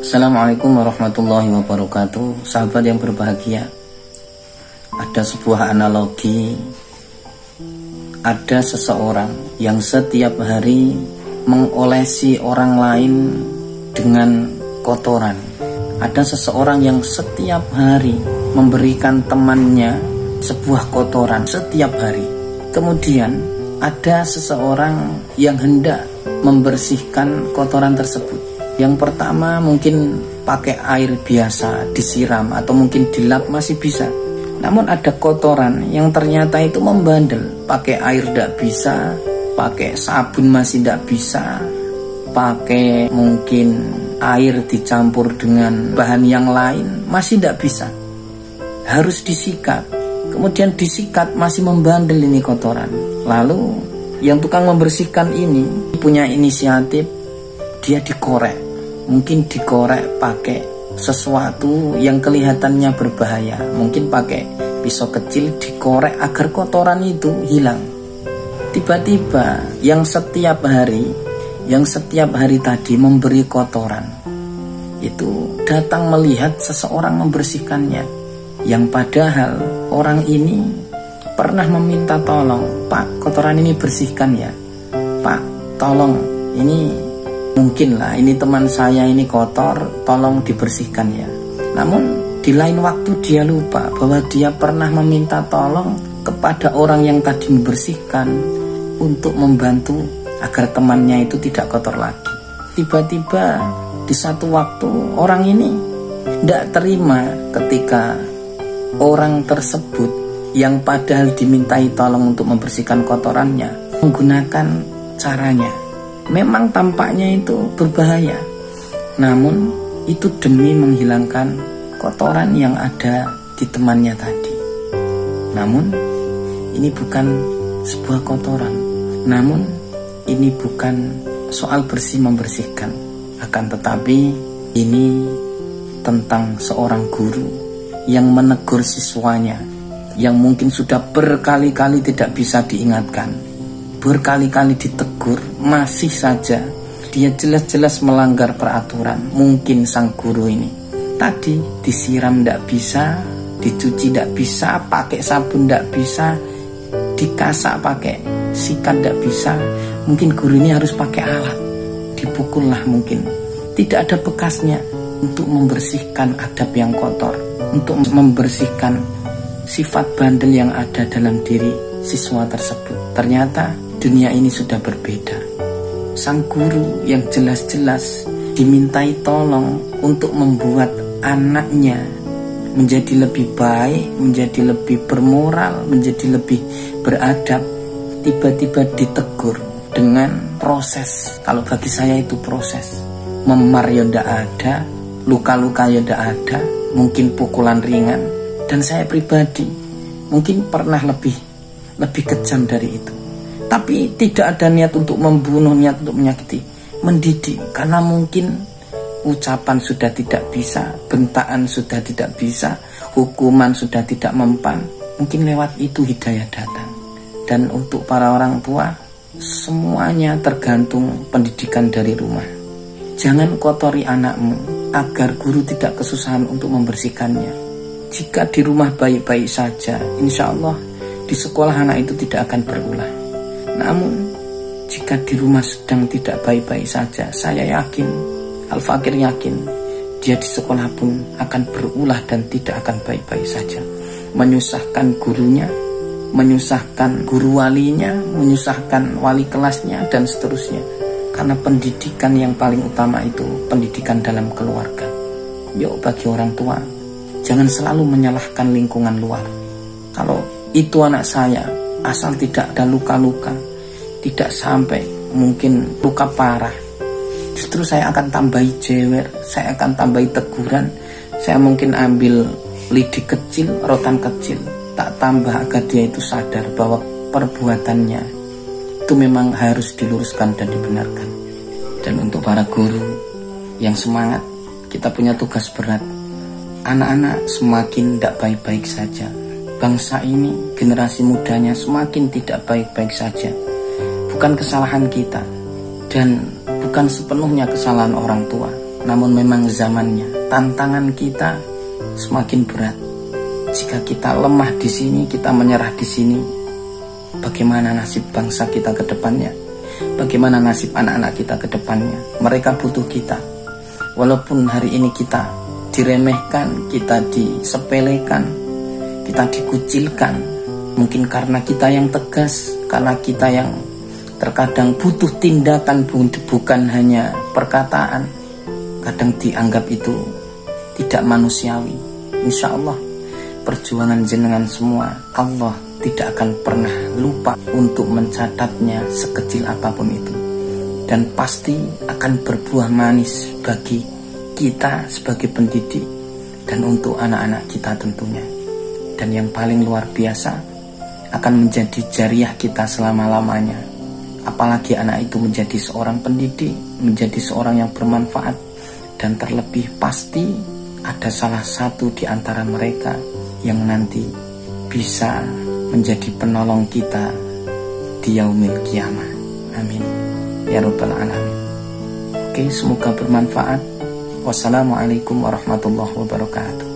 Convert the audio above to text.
Assalamualaikum warahmatullahi wabarakatuh. Sahabat yang berbahagia, ada sebuah analogi. Ada seseorang yang setiap hari mengolesi orang lain dengan kotoran. Ada seseorang yang setiap hari memberikan temannya sebuah kotoran setiap hari. Kemudian ada seseorang yang hendak membersihkan kotoran tersebut. Yang pertama mungkin pakai air biasa disiram atau mungkin dilap masih bisa. Namun ada kotoran yang ternyata itu membandel. Pakai air tidak bisa, pakai sabun masih tidak bisa, pakai mungkin air dicampur dengan bahan yang lain masih tidak bisa. Harus disikat. Kemudian disikat masih membandel ini kotoran. Lalu yang tukang membersihkan ini punya inisiatif, dia dikorek. Mungkin dikorek pakai sesuatu yang kelihatannya berbahaya. Mungkin pakai pisau kecil dikorek agar kotoran itu hilang. Tiba-tiba yang setiap hari tadi memberi kotoran itu datang melihat seseorang membersihkannya, yang padahal orang ini pernah meminta tolong, "Pak, kotoran ini bersihkan ya. Pak, tolong, ini mungkinlah ini teman saya ini kotor, tolong dibersihkan ya." Namun di lain waktu dia lupa bahwa dia pernah meminta tolong kepada orang yang tadi membersihkan untuk membantu agar temannya itu tidak kotor lagi. Tiba-tiba di satu waktu orang ini tidak terima ketika orang tersebut yang padahal dimintai tolong untuk membersihkan kotorannya menggunakan caranya. Memang tampaknya itu berbahaya, namun itu demi menghilangkan kotoran yang ada di temannya tadi. Namun ini bukan sebuah kotoran, namun ini bukan soal bersih membersihkan, akan tetapi ini tentang seorang guru yang menegur siswanya yang mungkin sudah berkali-kali tidak bisa diingatkan, berkali-kali ditegur, masih saja dia jelas-jelas melanggar peraturan. Mungkin sang guru ini tadi disiram tidak bisa, dicuci tidak bisa, pakai sabun tidak bisa, dikasak pakai sikat tidak bisa. Mungkin guru ini harus pakai alat, dipukullah mungkin. Tidak ada bekasnya untuk membersihkan adab yang kotor, untuk membersihkan sifat bandel yang ada dalam diri siswa tersebut. Ternyata dunia ini sudah berbeda. Sang guru yang jelas-jelas dimintai tolong untuk membuat anaknya menjadi lebih baik, menjadi lebih bermoral, menjadi lebih beradab, tiba-tiba ditegur dengan proses. Kalau bagi saya itu proses. Memar ya ndak ada, luka-luka ya ndak ada, mungkin pukulan ringan. Dan saya pribadi mungkin pernah lebih kejam dari itu. Tapi tidak ada niat untuk membunuh, niat untuk menyakiti, mendidik. Karena mungkin ucapan sudah tidak bisa, bentakan sudah tidak bisa, hukuman sudah tidak mempan. Mungkin lewat itu hidayah datang. Dan untuk para orang tua, semuanya tergantung pendidikan dari rumah. Jangan kotori anakmu agar guru tidak kesusahan untuk membersihkannya. Jika di rumah baik-baik saja, insya Allah di sekolah anak itu tidak akan berulah. Namun jika di rumah sedang tidak baik-baik saja, saya yakin, Al-Fakir yakin, dia di sekolah pun akan berulah dan tidak akan baik-baik saja. Menyusahkan gurunya, menyusahkan guru walinya, menyusahkan wali kelasnya, dan seterusnya. Karena pendidikan yang paling utama itu pendidikan dalam keluarga. Yuk, bagi orang tua, jangan selalu menyalahkan lingkungan luar. Kalau itu anak saya, asal tidak ada luka-luka, tidak sampai mungkin luka parah, justru saya akan tambahi jewer, saya akan tambahi teguran, saya mungkin ambil lidi kecil, rotan kecil, tak tambah agar dia itu sadar bahwa perbuatannya itu memang harus diluruskan dan dibenarkan. Dan untuk para guru yang semangat, kita punya tugas berat. Anak-anak semakin tidak baik-baik saja. Bangsa ini, generasi mudanya semakin tidak baik-baik saja. Bukan kesalahan kita dan bukan sepenuhnya kesalahan orang tua. namun memang zamannya, tantangan kita semakin berat. Jika kita lemah di sini, kita menyerah di sini, bagaimana nasib bangsa kita ke depannya? Bagaimana nasib anak-anak kita ke depannya? Mereka butuh kita. Walaupun hari ini kita diremehkan, kita disepelekan, kita dikucilkan, mungkin karena kita yang tegas, karena kita yang terkadang butuh tindakan, bukan hanya perkataan. Kadang dianggap itu tidak manusiawi. Insya Allah perjuangan jenengan semua, Allah tidak akan pernah lupa untuk mencatatnya sekecil apapun itu, dan pasti akan berbuah manis bagi kita sebagai pendidik dan untuk anak-anak kita tentunya. Dan yang paling luar biasa, akan menjadi jariah kita selama-lamanya. Apalagi anak itu menjadi seorang pendidik, menjadi seorang yang bermanfaat, dan terlebih pasti ada salah satu di antara mereka yang nanti bisa menjadi penolong kita di yaumil kiamah. Amin ya rabbal alamin. Oke, semoga bermanfaat. Wassalamualaikum warahmatullahi wabarakatuh.